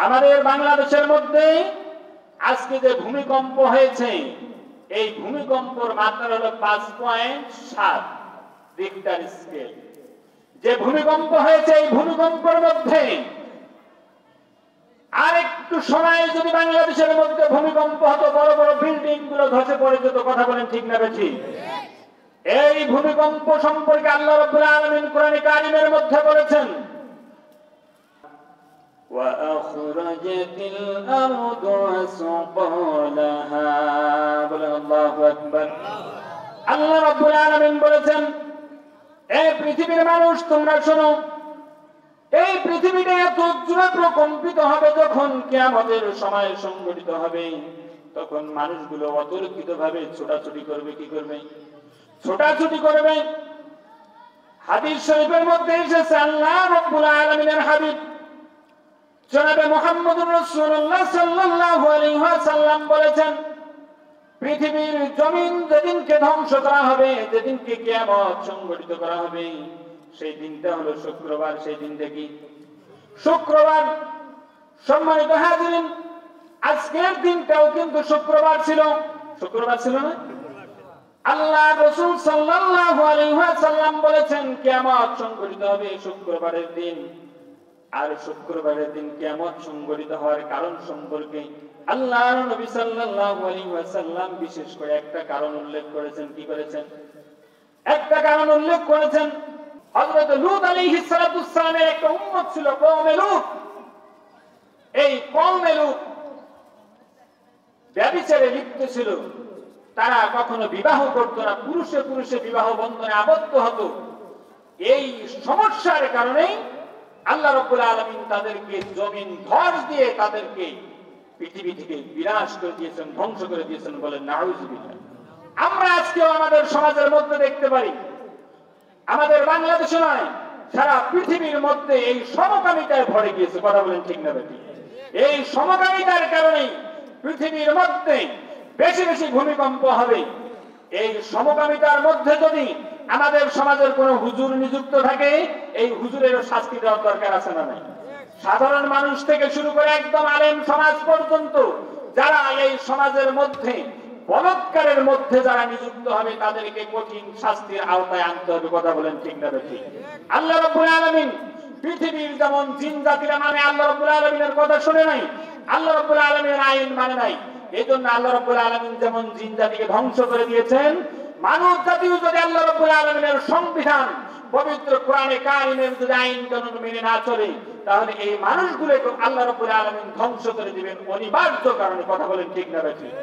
আমাদের বাংলাদেশের মধ্যে আজকে যে ভূমিকম্প হয়েছে, এই ভূমিকম্পর মাত্রা হলো 5.7 রিক্টার স্কেল। যে ভূমিকম্প হয়েছে, এই ভূমিকম্পের মধ্যে আর একটু সময় যদি বাংলাদেশের মধ্যে ভূমিকম্প হতো, বড় বড় বিল্ডিং গুলো ধসে পড়ে যেত। কথা বলেন ঠিক না বেঠিক? এই ভূমিকম্প সম্পর্কে আল্লাহ রাব্বুল আলামিন কোরআনে কারিমের মধ্যে বলেছেন, ওয়াখরাজাতিল আরদু আসকালাহা। বলেন আল্লাহু আকবার। আল্লাহ রাব্বুল আলামিন বলেছেন, এই পৃথিবীর মানুষ তোমরা শোনো, এই পৃথিবীটা এত জোরে প্রকম্পিত হবে যখন কিয়ামতের সময় সংঘটিত হবে, তখন মানুষগুলো অতর্কিতভাবে ছোটাছুটি করবে। কি করবে? ছোটাছুটি করবে। হাদিস শরীফের মধ্যে এসেছে, আল্লাহ রাব্বুল আলামিনের হাবিব জনাবে মুহাম্মদুর রাসূলুল্লাহ সাল্লাল্লাহু আলাইহি ওয়াসাল্লাম বলেছেন, পৃথিবীর জমিন যেদিনকে ধ্বংস করা হবে, যেদিনকে কিয়ামত সংঘটিত করা হবে, সেই দিনটা হলো শুক্রবার। সেই দিনটা কি? শুক্রবার। সম্মানিত হাজিরিন, আজকের দিনটাও কিন্তু শুক্রবার ছিল। শুক্রবার ছিল না? আল্লাহ রাসূল সাল্লাল্লাহু আলাইহি ওয়াসাল্লাম বলেছেন, কিয়ামত সংঘটিত হবে শুক্রবারের দিন। আর শুক্রবারের দিন কিয়ামত সংঘটিত হওয়ার কারণ সম্পর্কে আল্লাহর নবী সাল্লাল্লাহু আলাইহি ওয়াসাল্লাম বিশেষ করে একটা কারণ উল্লেখ করেছেন। কি করেছেন? একটা কারণ উল্লেখ করেছেন। হযরত লূত আলাইহিস সালাতুস সালামের একটা উম্মত ছিল, কওমে লূত। এই কওমে লূত ব্যভিচারে লিপ্ত ছিল। তারা কখনো বিবাহ করত না, পুরুষে পুরুষে বিবাহ বন্ধনে আবদ্ধ হতো। এই সমস্যার কারণেই আল্লাহ রাব্বুল আলামিন তাদেরকে জমিন ধস দিয়ে তাদেরকে পৃথিবী থেকে বিনাশ করে দিয়েছেন, ধ্বংস করে দিয়েছেন। বলেন নাউযুবিল্লাহ। আমরা আজকেও আমাদের সমাজের মধ্যে দেখতে পারি, আমাদের বাংলাদেশে নয়, সারা পৃথিবীর মধ্যে এই সমকামিতায় ভরে গিয়েছে। কথা বলেন ঠিক না বেঠিক? এই সমকামিতার কারণেই পৃথিবীর মধ্যে বেশি বেশি ভূমিকম্প হবে। এই সমকামিতার মধ্যে যদি আমাদের সমাজের কোন হুজুর নিযুক্ত থাকে, এই হুজুরের শাস্তি দেওয়ার দরকার আছে না নাই? সাধারণ মানুষ থেকে শুরু করে একদম আলেম সমাজ পর্যন্ত যারা এই সমাজের মধ্যে বলৎকারের মধ্যে যারা নিযুক্ত হবে, তাদেরকে কঠিন শাস্তির আওতায় আনতে হবে। কথা বলেন ঠিক না বেঠিক? আল্লাহ রাব্বুল আলামিন পৃথিবীর যেমন জিন জাতিরা মানে আল্লাহ রাব্বুল আলামিনের কথা শুনে নাই, আল্লাহ রাব্বুল আলামিনের আইন মানে নাই, এই জন্য আল্লাহ রাব্বুল আলামিন যেমন জিন জাতিকে ধ্বংস করে দিয়েছেন, মানব জাতিও যদি আল্লাহ রাব্বুল আলামিনের সংবিধান পবিত্র কোরআনে কারিমের যদি আইন কানুন মেনে না চলে, তাহলে এই মানুষগুলোকে আল্লাহ রাব্বুল আলামিন ধ্বংস করে দিবেন অনিবার্য কারণে। কথা বলেন ঠিক না বেঠিক?